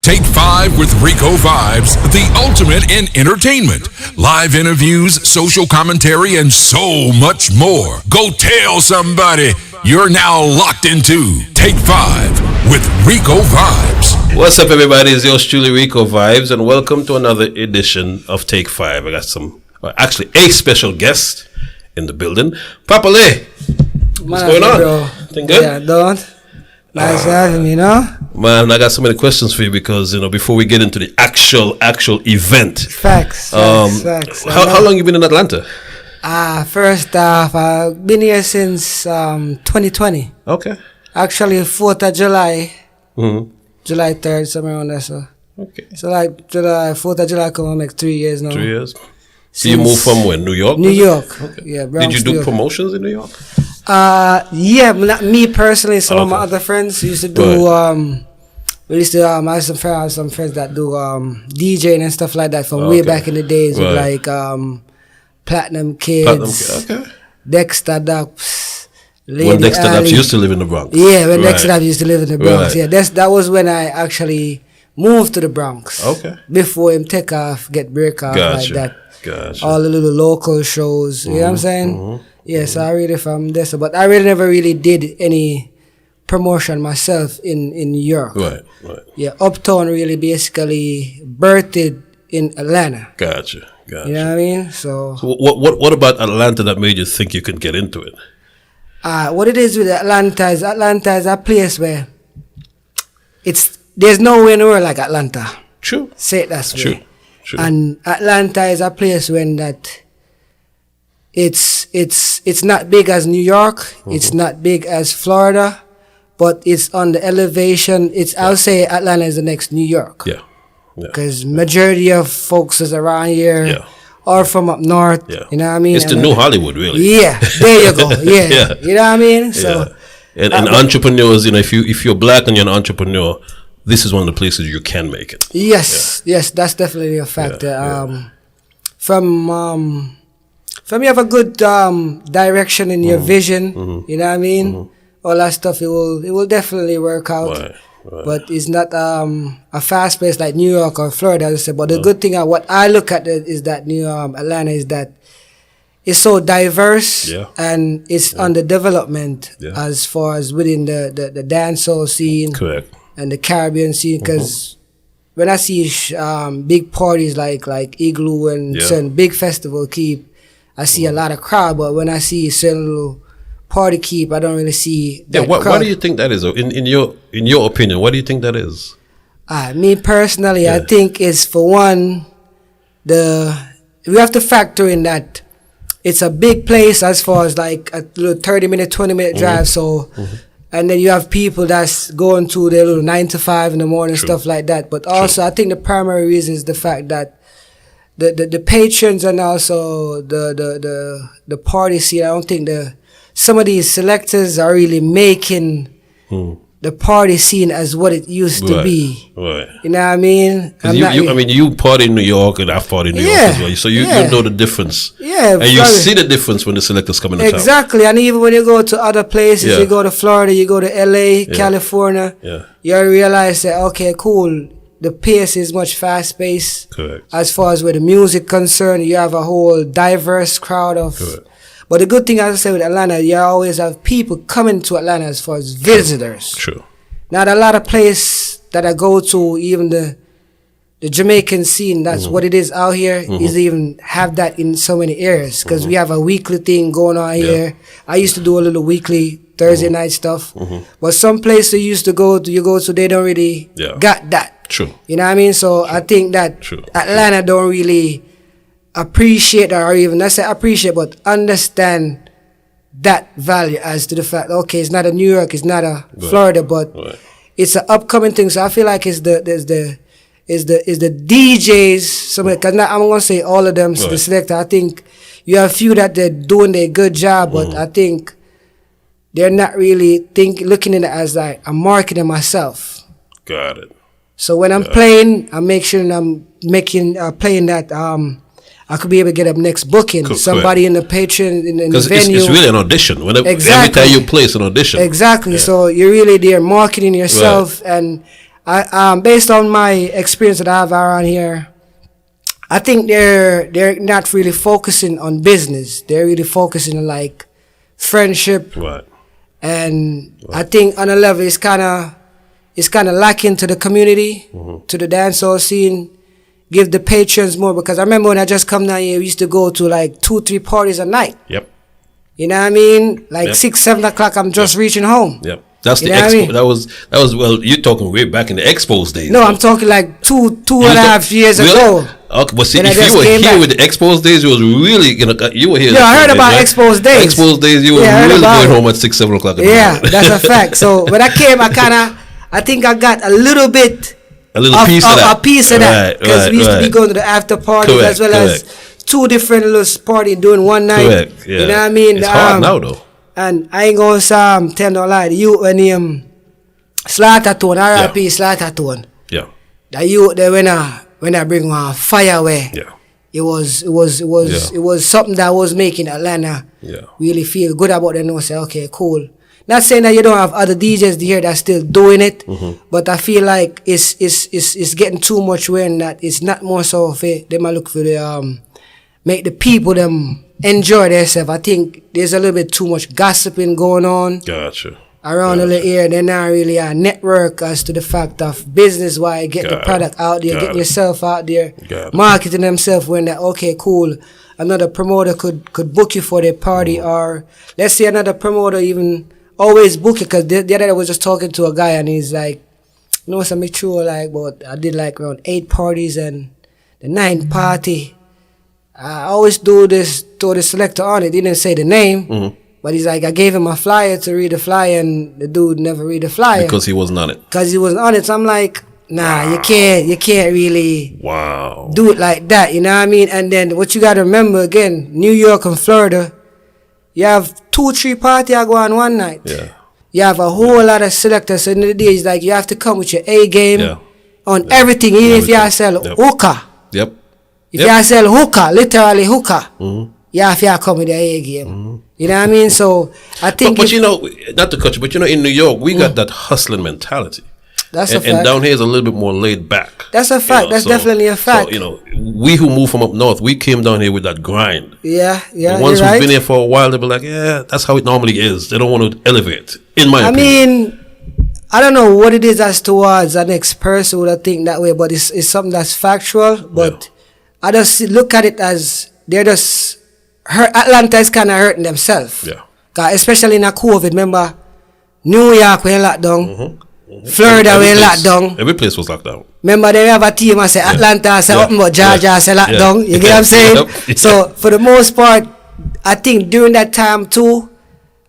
Take 5 with RICOVIBES, the ultimate in entertainment. Live interviews, social commentary, and so much more. Go tell somebody you're now locked into Take 5 with RICOVIBES. What's up, everybody? It's yours truly, RICOVIBES, and welcome to another edition of Take 5. I got a special guest in the building. PRAPALY. What's going on? Bro. Thing good? Yeah, don't. Nice having me, Man, I got so many questions for you because, before we get into the actual event. Facts. How long you been in Atlanta? First off, I've been here since 2020. Okay. Actually, 4th of July. Mm-hmm. July 3rd, somewhere around there. So. Okay. So like 4th of July come on like 3 years now. 3 years. So you moved from where? New York? New York. Okay. Yeah, Bronx, Did you do promotions in New York? Yeah, not me personally. Some of my other friends used to do. We used to I have some friends that do DJing and stuff like that from way back in the days with like Platinum Kids, Dexter Dubs. When Dexter Dubs used to live in the Bronx. Yeah, when Dexter Dubs used to live in the Bronx. Yeah, that was when I actually moved to the Bronx. Okay. Before him take off, get break off like that. Gotcha. All the little local shows. You know what I'm saying? Mm-hmm. Yeah, so I really from this, but I really never really did any promotion myself in New York. Right. Yeah, Uptown really basically birthed in Atlanta. Gotcha. You know what I mean? So what about Atlanta that made you think you could get into it? What it is with Atlanta is a place where there's nowhere in the world like Atlanta. True. Say it that way. True. And Atlanta is a place when that it's not big as New York, it's not big as Florida, but it's on the elevation. I'll say Atlanta is the next New York. Yeah. Because majority of folks is around here or from up north. Yeah. You know what I mean? It's the new Hollywood, really. Yeah, there you go. Yeah. You know what I mean? So and entrepreneurs, if you're black and you're an entrepreneur, this is one of the places you can make it. Yes, that's definitely a factor. From you have a good direction in your vision, you know what I mean? All that stuff, it will definitely work out. Right. But it's not a fast place like New York or Florida, as I said. But the good thing, what I look at is that Atlanta is that it's so diverse and it's under development as far as within the dancehall scene. Correct. And the Caribbean scene, because when I see big parties like Igloo and certain big festival keep, I see a lot of crowd. But when I see certain little party keep, I don't really see that crowd. Why do you think that is? In your opinion, what do you think that is? Me personally, I think it's for one, we have to factor in that it's a big place as far as like a little 30-minute, 20-minute drive. So. And then you have people that's going to their little 9 to 5 in the morning, stuff like that. But also, I think the primary reason is the fact that the patrons and also the party scene. I don't think some of these selectors are really making the party scene as what it used to be. Right. You know what I mean? You party in New York and I party in New York as well. So you know the difference. Yeah. And you see the difference when the selectors come in the town. Exactly. And even when you go to other places, you go to Florida, you go to LA, California, you realize that, okay, cool, the pace is much fast-paced. Correct. As far as where the music concerned, you have a whole diverse crowd of... Correct. But the good thing, as I say, with Atlanta, you always have people coming to Atlanta as far as visitors. True. Not a lot of places that I go to, even the Jamaican scene, that's what it is out here, is even have that in so many areas. Because we have a weekly thing going on here. I used to do a little weekly Thursday night stuff. But some places you go to, they don't really got that. True. You know what I mean? So I think that Atlanta don't really appreciate, or even not say appreciate, but understand that value as to the fact, okay, it's not a New York, it's not a Florida, but it's an upcoming thing. So I feel like it's the DJs. Because I'm gonna say all of them, the selector. I think you have a few that they're doing their good job, but I think they're not really looking at it as like I'm marketing myself. Got it. So when I'm playing, I make sure I'm playing that I could be able to get up next booking. Somebody in the patron in the venue. It's really an audition. Every time you play, it's an audition. Exactly. Yeah. So you're really there marketing yourself, and Based on my experience that I have around here, I think they're not really focusing on business. They're really focusing on like friendship. Right. And I think on a level it's kind of lacking to the community, to the dancehall scene. Give the patrons more, because I remember when I just come down here, we used to go to like 2-3 parties a night. Yep. You know what I mean? Like 6-7 o'clock, I'm just reaching home. Yep. That's the You know what I expo. mean? That was well. You're talking way back in the Expos days. No, though. I'm talking like two and a half years Really? ago. Okay, but see, When I if you just were came here back. with the Expos days, you was really you were here. Yeah, I heard about right? Expos days. Expos days, you were Yeah, I heard really about going it. home at 6-7 o'clock. In the Yeah, morning. that's a fact. So when I came, I think I got a little bit. A little piece of that. A piece of that. Right, Because we used to be going to the after parties Correct, as well as 2 different little parties doing one night. Correct. Yeah. You know what I mean? It's hard now though. And I ain't gonna tell no lie. The youth when Slaughtertone, R.I.P. Slaughtertone. Yeah. The youth they when I bring one fire away. Yeah. It was something that was making Atlanta really feel good about them and say, okay, cool. Not saying that you don't have other DJs here that's still doing it, but I feel like it's getting too much when that it's not more so for them I look for the make the people them enjoy themselves. I think there's a little bit too much gossiping going on. Gotcha. Around the little area, they're not really a network as to the fact of business why get the product out there, get yourself out there, marketing themselves when that okay, cool. Another promoter could book you for their party, or let's say another promoter even always book it, because the other day I was just talking to a guy and he's like, you know, some true like, but I did like around 8 parties and the 9th party. I always do this to the selector on it. He didn't say the name, but he's like, I gave him a flyer to read the flyer and the dude never read the flyer. Because he wasn't on it. Because he wasn't on it. So I'm like, nah, you can't really do it like that, you know what I mean? And then what you got to remember again, New York and Florida, you have 2-3 parties I go on one night. Yeah. You have a whole lot of selectors. So in the day, it's like you have to come with your A game on everything, even if you sell hookah. Yep. If you sell hookah, literally hookah, you have to come with your A game. You know what I mean? So I think... But you know, not to cut you, but you know, in New York, we got that hustling mentality. That's a fact. And down here is a little bit more laid back. That's a fact. That's definitely a fact. So, you know, we who moved from up north, we came down here with that grind. Yeah. The ones who've been here for a while, they'll be like, yeah, that's how it normally is. They don't want to elevate, in my opinion. I don't know what it is as towards the next person would think that way, but it's something that's factual. But I just look at it as they're just Atlanta is kind of hurting themselves. Yeah. Especially in a COVID. Remember, New York we locked down. Florida we locked down. Every place was locked down. Remember, they have a team I say Atlanta, I say something about Georgia, I say locked down. You get what I'm saying? So for the most part, I think during that time too,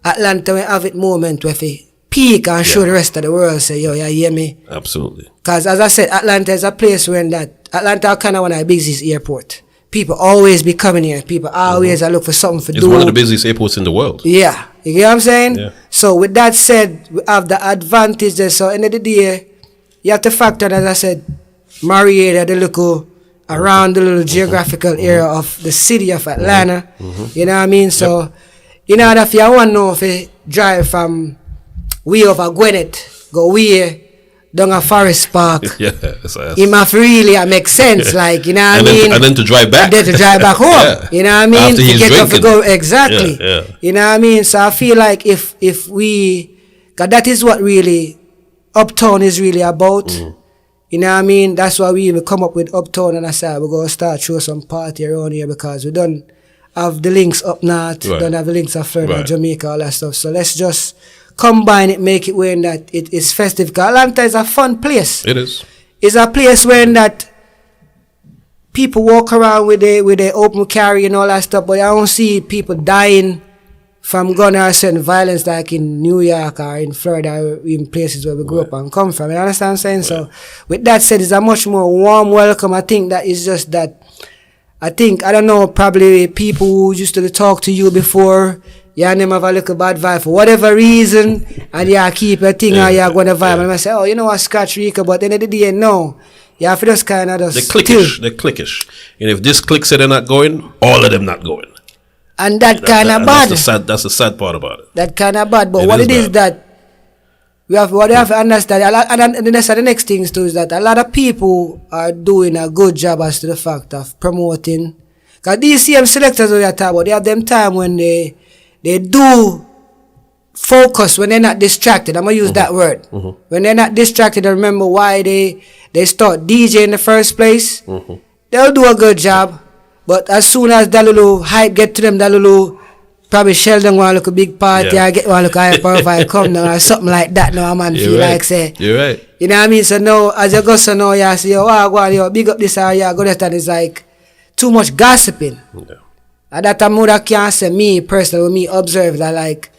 Atlanta will have it moment where they peak and show the rest of the world. Say, yo, you hear me? Absolutely. Because as I said, Atlanta is a place where Atlanta kind of one of the busiest airport. People always be coming here. People always look for something to do. It's one of the busiest airports in the world. Yeah. You get what I'm saying? Yeah. So with that said, we have the advantages. So end of the day, you have to factor, as I said, Marietta, the local, around the little geographical area of the city of Atlanta. You know what I mean? So, you know, if you want to know if you drive from way over Gwinnett, go way down a Forest Park, it must really make sense, like, you know what I mean? And then to drive back. And then to drive back home, you know what I mean? After he's drinking. Go, exactly. You know what I mean? So I feel like if we, because that is what really Uptown is really about. You know what I mean? That's why we even come up with Uptown, and I said we're going to start through some party around here, because we don't have the links up north, don't have the links of Florida, Jamaica, all that stuff. So let's just combine it, make it where that it is festive. Because Atlanta is a fun place. It is. It's a place where that people walk around with their open carry and all that stuff, but I don't see people dying from gun or certain violence like in New York or in Florida or in places where we grew up and come from. You understand what I'm saying? So with that said, it's a much more warm welcome. I think that is just that, I don't know, probably people who used to talk to you before, you and them have a little bad vibe for whatever reason, and you keep a thing or you're going to vibe. And I say, oh, you know what, Scotch Rico, but at the end of the day, no. You have to just kind of just They're cliquish. And if this clique say they're not going, all of them not going. And that kind of bad. That's the sad part about it. That kind of bad. But what it is that we have to understand, and the next things too is that a lot of people are doing a good job as to the fact of promoting. Because these same selectors we are talking about, they have them time when they do focus, when they're not distracted. I'm going to use that word. When they're not distracted and remember why they start DJ in the first place, they'll do a good job. But as soon as that little hype get to them, that little probably Sheldon want to look a big party, I get one look higher profile come down or something like that. Now, man, You're feel right. like say, You're right. you know what I mean? So now, as you go, so now you say, go on, yo, big up this or go that, and it's like too much gossiping. Yeah. And that I'm more that can say me personally, me observe that like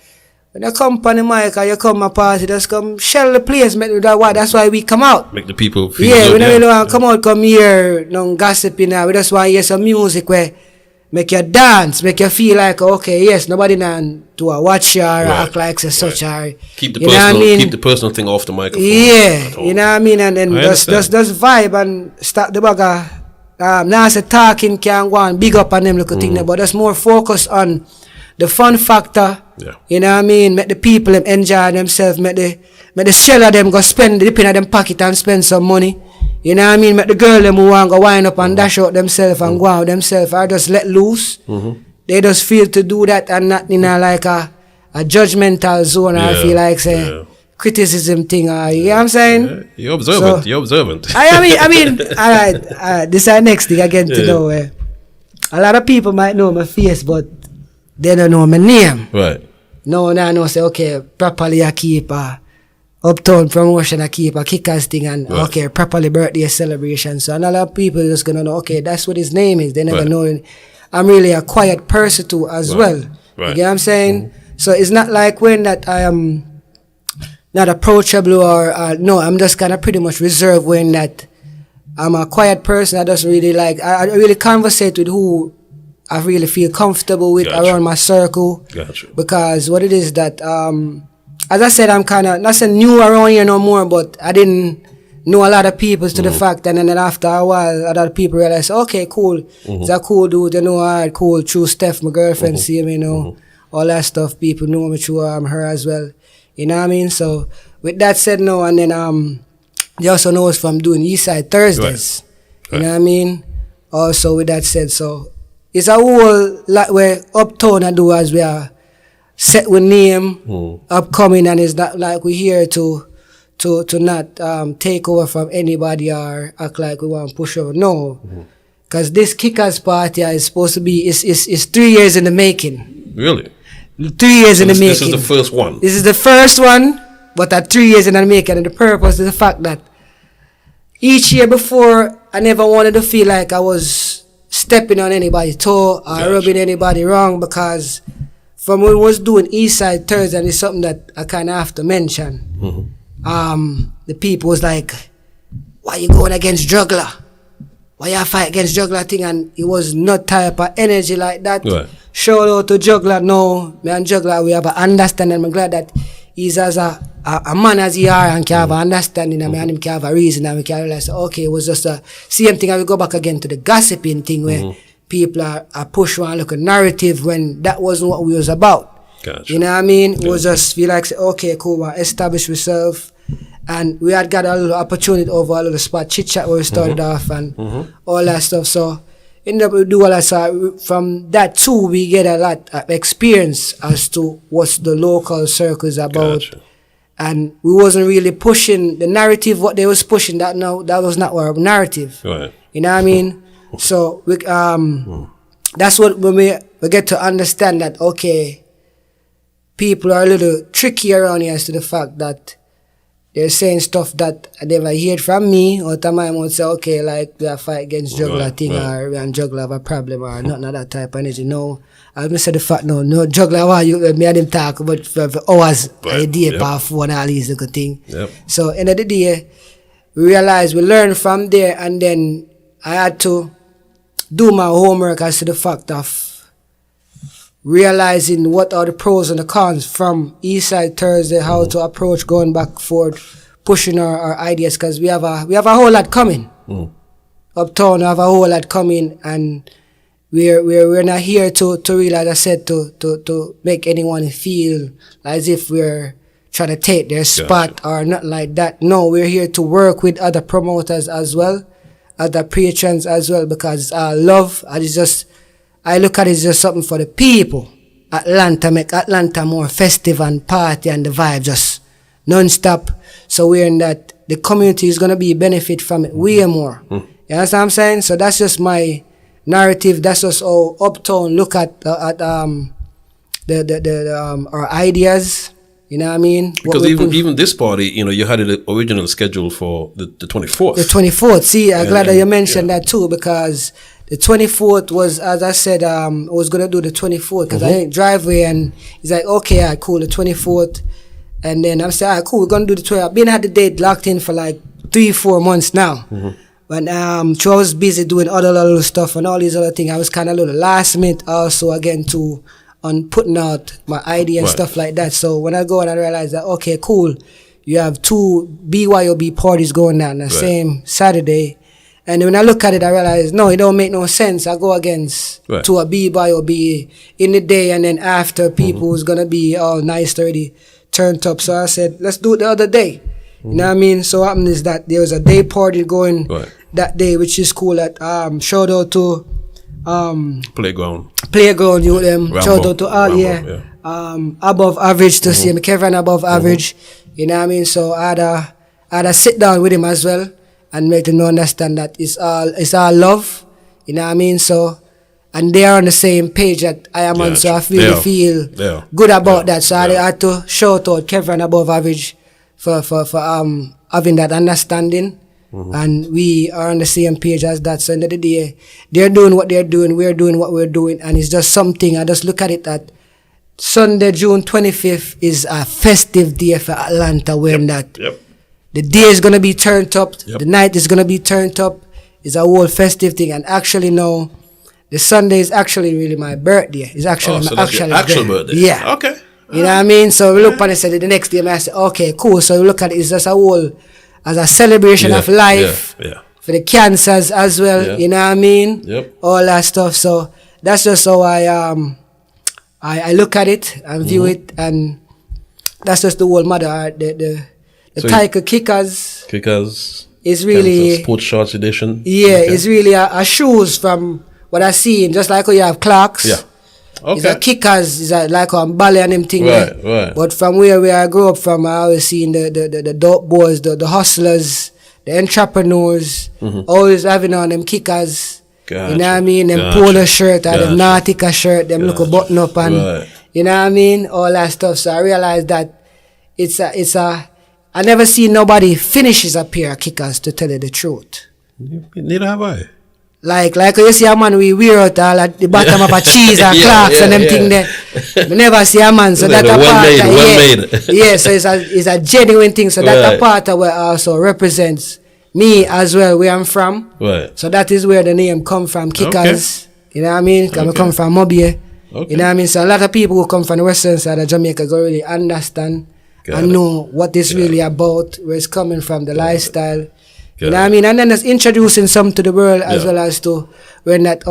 when you come on the mic or you come a party, just come shell the place, make that why that's why we come out. Make the people feel Yeah, good. we don't really want to come out, come here, no gossiping now. We just want to hear some music where make you dance, make you feel like okay, yes, nobody now to watch you or act like such or Keep the you know what I personal, mean? keep the personal thing off the microphone. Yeah, you know what I mean, and then just vibe and start the bugger. Now say talking can go on big up on them little thing, but just more focus on the fun factor. Yeah. You know what I mean? Make the people them enjoy themselves, make the shell of them go spend the pin of them pocket and spend some money. You know what I mean? Make the girl them who want go wind up and dash out themselves and go out themselves or just let loose. They just feel to do that and not in like a judgmental zone or I feel like say criticism thing or you know what I'm saying? Yeah. You're observant. You're observant. I mean, alright, this is our next thing again to know. A lot of people might know my face, but they don't know my name. Right. No, say, okay, properly I keep Uptown promotion, I keep a kickers thing, and okay, properly birthday celebration. So, and a lot of people just gonna know, okay, that's what his name is. They never know. I'm really a quiet person too, as well. Right. You get what I'm saying? So, it's not like when that I am not approachable or no, I'm just kind of pretty much reserved when that I'm a quiet person. I just really like, I really conversate with who I really feel comfortable with around my circle. Because what it is that, as I said, I'm kind of, not saying new around here no more, but I didn't know a lot of people to the fact, and then after a while, a lot of people realize, okay, cool, it's a cool dude, you know, alright, cool, through Steph, my girlfriend, see me, you know, all that stuff, people know me through her as well. You know what I mean? So, with that said, no, and then they also know us from doing Eastside Thursdays. You know what I mean? Also, with that said, so, it's a whole lot where Uptown I do as we are set with name, upcoming, and it's not like we're here to not take over from anybody or act like we want to push over. No. Because this Kickers party is supposed to be, is 3 years in the making. Really? 3 years in the making. This is the first one. This is the first one, but at 3 years in the making. And the purpose is the fact that each year before, I never wanted to feel like I was stepping on anybody's toe or rubbing anybody wrong, because from when I was doing Eastside Thursday, and it's something that I kind of have to mention, the people was like, why you going against Juggler? Why you fight against Juggler thing? And it was not type of energy like that. Shout out to Juggler. No, me and Juggler, we have an understanding. I'm glad that he's as a man as he are and can have an understanding, and me and him can have a reason, and we can realize, okay, it was just a same thing. I will go back again to the gossiping thing where people are push one look a narrative when that wasn't what we was about. You know what I mean? It was just feel like, okay, cool, we establish ourselves, and we had got a little opportunity over a little spot chit chat where we started off and all that stuff. So end up we do all that. So from that too, we get a lot of experience as to what's the local circles about. And we wasn't really pushing the narrative, what they was pushing, that was not our narrative. You know what I mean? So we that's what when we get to understand that, okay, people are a little tricky around here as to the fact that they're saying stuff that I never heard from me, or time I would say, okay, like we have fight against Juggler thing, or we and Juggler have a problem, or nothing of that type of energy. No, I will say the fact, no Juggler, why you me and him talk about for hours a day, per phone, all these little thing. So end of the day, we realized, we learned from there, and then I had to do my homework as to the fact of realizing what are the pros and the cons from Eastside Thursday, how to approach going back forward, pushing our ideas, because we have a whole lot coming. Uptown, we have a whole lot coming, and we're not here to really, as I said, to make anyone feel as if we're try to take their spot or nothing like that. No, we're here to work with other promoters as well, other patrons as well, because love, I look at it as just something for the people. Atlanta, make Atlanta more festive and party and the vibe just non-stop. So we're in that, the community is going to be benefit from it way more. You understand what I'm saying? So that's just my narrative. That's just how Uptown look at our ideas. You know what I mean? Because even this party, you had it originally scheduled for the 24th. The 24th. See, I'm glad that you mentioned that too, because the 24th was, as I said, I was going to do the 24th because I didn't driveway, and he's like, okay, all right, cool, the 24th. And then I'm saying, all right, cool, we're going to do the 24th. I've been had the date locked in for like 3-4 months now. But so I was busy doing other little stuff and all these other things. I was kind of a little last minute also again on putting out my idea and stuff like that. So when I go and I realize that, okay, cool, you have 2 BYOB parties going on the same Saturday. And when I look at it, I realize, no, it don't make no sense. I go against to a BYOB in the day, and then after people who's going to be all nice, already turned up. So I said, let's do it the other day. You know what I mean? So what happened is that there was a day party going that day, which is cool. At shout out to Playground, you them. Rambo, shout out to all above average to see me, Kevin above average. You know what I mean? So I had a sit down with him as well and make them understand that it's all love. You know what I mean? So, and they are on the same page that I am on, so I really feel good about that. So I had to shout out Kevin above average for having that understanding. And we are on the same page as that. So in the end of the day, they're doing what they're doing, we're doing what we're doing, and it's just something. I just look at it that Sunday, June 25th is a festive day for Atlanta, when the day is going to be turned up, the night is going to be turned up. It's a whole festive thing. And actually now, the Sunday is actually really my birthday. It's actually my actual birthday. Yeah. Okay. You know what I mean? So we look at it and say the next day, I say, okay, cool. So we look at it, it's just a whole, as a celebration of life for the cancers as well. You know what I mean? All that stuff. So that's just how I look at it and view it, and that's just the whole matter. The Tiger Kickers is really sports shorts edition. It's really a shoes from what I see. Just like how you have Clarks. It's a Kickers, it's like a ballet and them thing. Right. But from where I grew up from, I always seen the dope boys, the hustlers, the entrepreneurs, always having on them Kickers. You know what I mean? Them polo shirt or them Nautica shirt, them look a button up and you know what I mean? All that stuff. So I realized that I never seen nobody finishes a pair of Kickers, to tell you the truth. Neither have I. Like you see a man we wear out all at the bottom of a cheese or Clarks and them thing there. We never see a man, so that a part so it's a genuine thing. So that a part of what also represents me as well, where I'm from. So that is where the name come from, Kickers. You know what I mean? Because I come from Mobile. You know what I mean? So a lot of people who come from the western side of Jamaica don't really understand and know what it's really about, where it's coming from, the lifestyle. You know what I mean? And then it's introducing some to the world as well as to when that,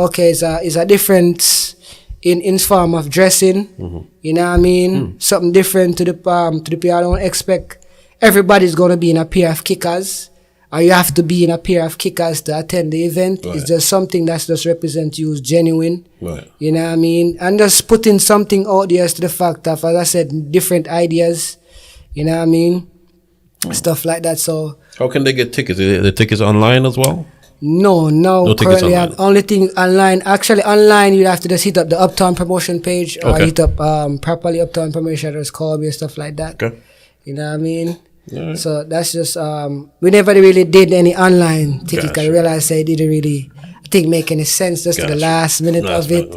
is a difference in form of dressing. You know what I mean? Something different to the people. I don't expect everybody's going to be in a pair of Kickers, or you have to be in a pair of Kickers to attend the event. It's just something that just represents you as genuine. You know what I mean? And just putting something out there to the fact of, as I said, different ideas. You know what I mean? Stuff like that. So how can they get tickets? Are the tickets online as well? No currently only thing online. Actually online you have to just hit up the Uptown promotion page or hit up PRAPALY Uptown promotion, just call me and stuff like that. You know what I mean? So that's just we never really did any online ticket. I realized it didn't really make any sense just to the last minute of it.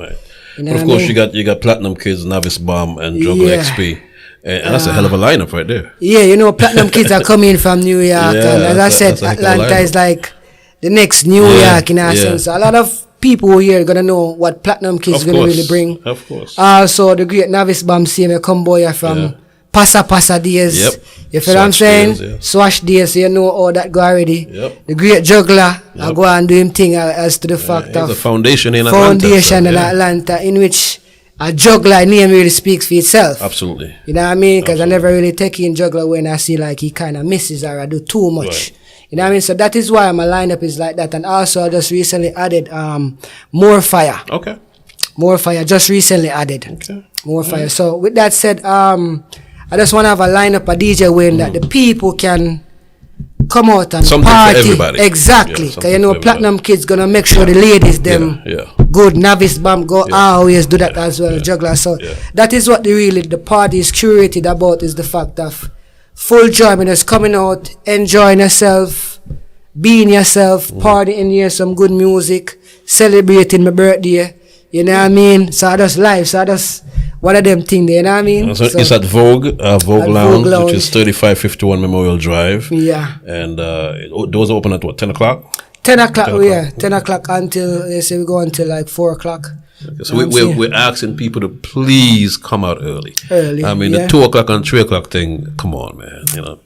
You know, but of course you got Platinum Kids, Novice Bomb and Jungle XP. And that's a hell of a lineup right there. Yeah, you know, Platinum Kids are coming from New York. And as I said, Atlanta is like the next New York in a sense. So a lot of people here are going to know what Platinum Kids is going to really bring. Of course. Also, the great Novice Bomb CM come boy from Pasa days. You feel what I'm saying? Swash days, so you know all that go already. The great juggler, I go and do him thing as to the fact of the foundation in Atlanta, in which a juggler name really speaks for itself. Absolutely. You know what I mean? Because I never really take in juggler when I see like he kind of misses or I do too much. Right. You know what I mean? So that is why my lineup is like that. And also I just recently added More Fire. Okay. More Fire, just recently added. Okay. More Fire. So with that said, I just want to have a lineup, a DJ way that the people can come out and something party. For everybody. Exactly. Because you know, Platinum Kids gonna make sure the ladies them good. Novice Bomb go always do that as well. Juggler. So that is what the party is curated about, is the fact of full enjoyment is coming out, enjoying yourself, being yourself, partying here, some good music, celebrating my birthday. You know what I mean? So I just live. So I just one of them things, you know what I mean? So it's at Vogue Lounge, which is 3551 Memorial Drive. Yeah. And doors open at what, 10 o'clock? 10 o'clock, 10 o'clock until, they say we go until like 4 o'clock. Okay, so we're asking people to please come out early. I mean, the 2 o'clock and 3 o'clock thing, come on, man. You know.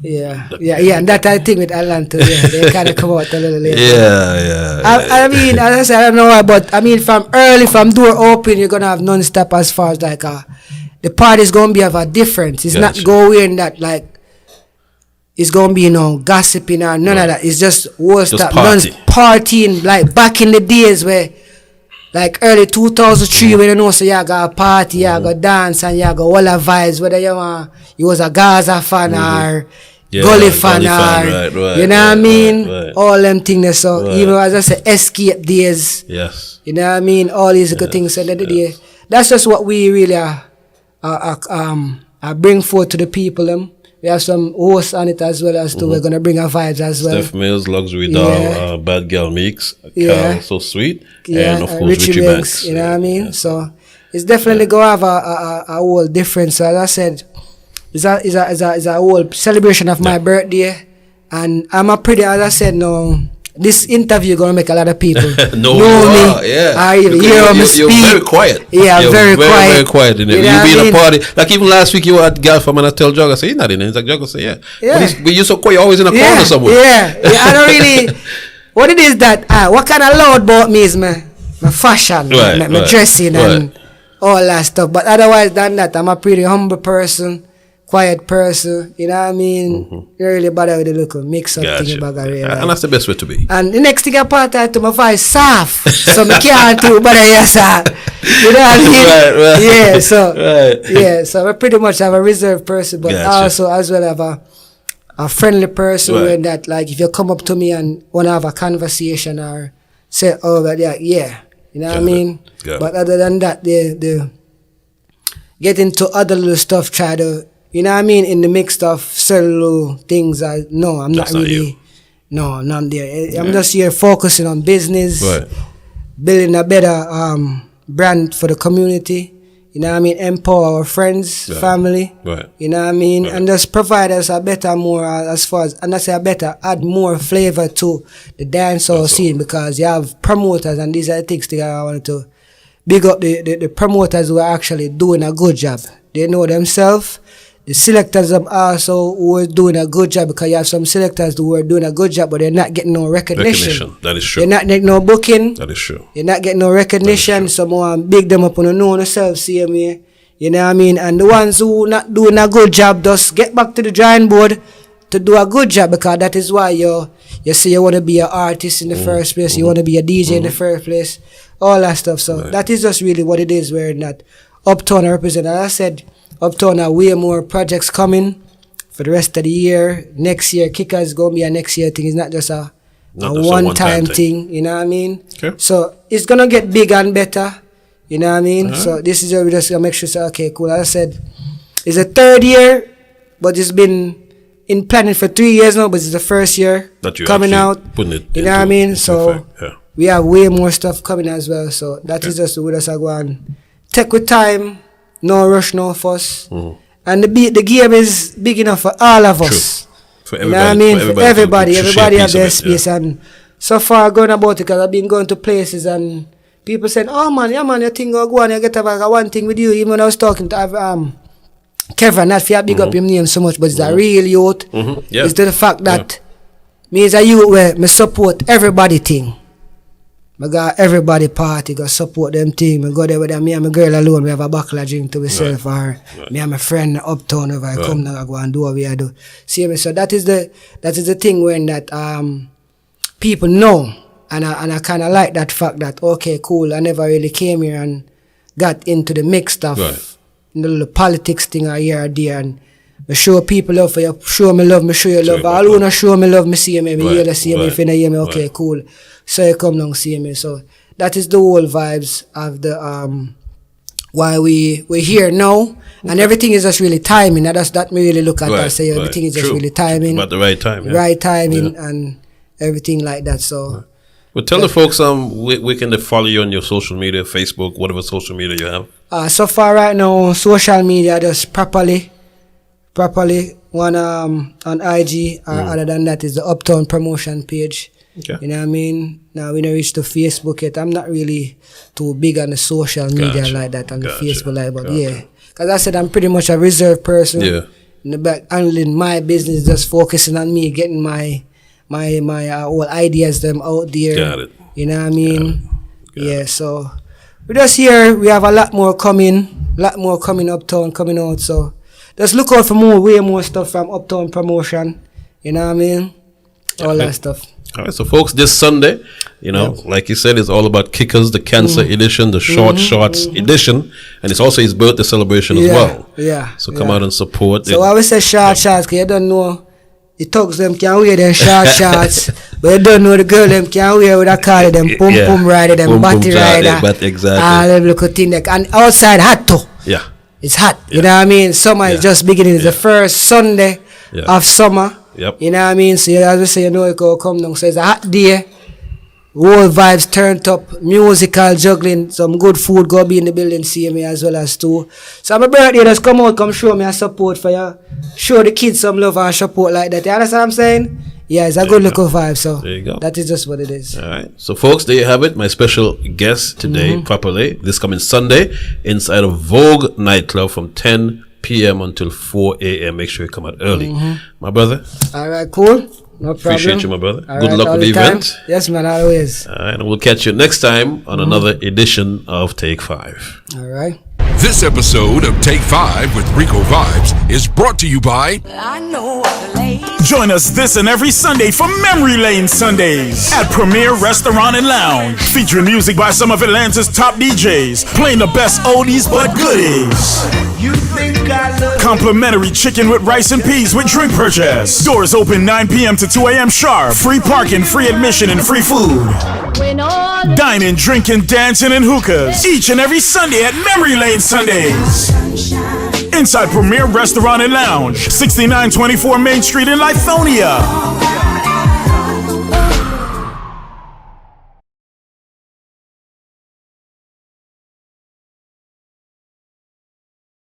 And that I think with Atlanta, they kind of come out a little later. I mean, as I said, I don't know why, but I mean, from door open, you're gonna have non-stop as far as like the party's gonna be of a difference. It's not going that like it's gonna be gossiping or none of that. It's just stop partying like back in the days where. Like early 2003, when you know, so you got a party, you got dance, and you got all the vibes, whether you was a Gaza fan or Gully fan, you know what I mean? Right. All them things. So even as I say, escape days. Yes. You know what I mean? All these good things. So that's just what we really bring forth to the people. We have some hosts on it as well as to we're gonna bring our vibes as well. Steph Mills, Luxury Doll, Bad Girl Mix, Carol So Sweet, and of course Richie Banks. You know what I mean? So it's definitely gonna have a whole difference. So as I said, it's a whole celebration of my birthday, and I'm a pretty, as I said, this interview gonna make a lot of people know me. You're very quiet. You're very quiet. Very quiet in it. You be in a party. Like even last week, you were at Golf, and I tell Jog, I say, he's not in it. He's like, Jog, I say, But you're so quiet, you're always in a corner somewhere. I don't really. What it is that, what kind of loud about me is my fashion, my dressing, and all that stuff. But otherwise than that, I'm a pretty humble person. Quiet person, you know what I mean? Really bother with the look of mix up thing about and that's the best way to be. And the next thing I part out to my voice soft, so I can't do bother yourself. You know what I mean? So I pretty much have a reserved person, but also as well have a friendly person where that like if you come up to me and wanna have a conversation or say, you know what I mean? But other than that, they get into other little stuff, try to. You know what I mean? In the mix of several things, I'm not really. No, I'm there. I'm just here focusing on business, building a better brand for the community. You know what I mean? Empower our friends, family. You know what I mean? And just provide us a better, more as far as, and I say a better, add more flavor to the dancehall scene because you have promoters, and these are the things that I wanted to big up the promoters who are actually doing a good job. They know themselves. The selectors also who are doing a good job because you have some selectors who are doing a good job but they're not getting no recognition. That is true. They're not getting no booking. That is true. You're not getting no recognition. Someone big them up on the know themselves, see me. You know what I mean? And the ones who not doing a good job just get back to the drawing board to do a good job because that is why you say you want to be an artist in the first place, you want to be a DJ in the first place, all that stuff. So that is just really what it is where that Uptown represent. As I said, Uptown are way more projects coming for the rest of the year. Next year, Kicker is going to be a next year thing. It's not just a one-time thing. You know what I mean? Okay. So it's going to get bigger and better. You know what I mean? So this is where we just going to make sure, okay, cool. As I said, it's the third year, but it's been in planning for 3 years now, but it's the first year that coming out. You know what I mean? So we have way more stuff coming as well. So that is just with us. I go and take with time. No rush, no fuss. And the game is big enough for all of us. For everybody. You know what I mean? For everybody have their space. And so far going about it, because I've been going to places and people said, oh man, you think I'll go and you get about one thing with you. Even when I was talking to Kevin, not for big up him name so much, but it's a real youth. It's the fact that me as a youth where me support everybody thing. I got everybody party, go support them team. I go there with them, me and my girl alone. We have a buckle of drink to myself, or me and my friend uptown. If I come now, I go and do what we do. See me? So that is the thing when that people know, and I kind of like that fact that okay, cool. I never really came here and got into the mix stuff, the politics thing here or there, and I show people love for you, show me love, me show you love. All who not show me love, me see me, hear the see me. If you don't hear me, okay, cool. So you come down see me. So that is the whole vibes of the why we're here now, and everything is just really timing. That's that me really look at that. Say everything is just really timing, at the right time, right timing, and everything like that. So. Well, tell the folks where can they follow you on your social media, Facebook, whatever social media you have. So far right now, social media just properly one on IG. Other than that is the Uptown promotion page. Okay. You know what I mean? Now we don't reach to Facebook yet. I'm not really too big on the social media like that on the Facebook but because I said I'm pretty much a reserved person. Yeah. In the back, handling my business, just focusing on me, getting my all ideas them out there. Got it. You know what I mean? Got it. So we're just here. We have a lot more coming Uptown, coming out. So just look out for way more stuff from Uptown promotion. You know what I mean? All that stuff. All right, so folks, this Sunday, like you said, it's all about Kickers, the Cancer edition, the Shorts edition, and it's also his birthday celebration as well. Yeah. So come out and support. So I always say shorts, because you don't know, the thugs them can wear them shorts, but you don't know the girl them can wear with a car, them pum rider, them body rider, exactly. All them little thing, and outside hot too. Yeah. It's hot, you know what I mean? Summer is just beginning. It's the first Sunday of summer. Yep. You know what I mean? So as we say, it will come down. So it's a hot day. Whole vibes turned up, musical juggling, some good food go be in the building, see me as well as too. So my birthday, just come out, come show me a support for you. Show the kids some love and support like that. You understand what I'm saying? Yeah, it's a good little vibe. So there you go. That is just what it is. All right. So folks, there you have it. My special guest today, PRAPALY, this coming Sunday inside of Vogue nightclub from 10 p.m. until 4 a.m. Make sure you come out early. My brother. All right, cool. No problem. Appreciate you, my brother. All Good luck with the event. Yes, man, always. All right, and we'll catch you next time on another edition of Take 5. All right. This episode of Take 5 with Rico Vibes is brought to you by Join us this and every Sunday for Memory Lane Sundays at Premier Restaurant and Lounge, featuring music by some of Atlanta's top DJs, playing the best oldies but goodies. Complimentary chicken with rice and peas with drink purchase. Doors open 9 p.m. to 2 a.m. sharp. Free parking, free admission, and free food. Dining, drinking, dancing, and hookahs each and every Sunday at Memory Lane Sundays. Inside Premier Restaurant and Lounge, 6924 Main Street in Lithonia.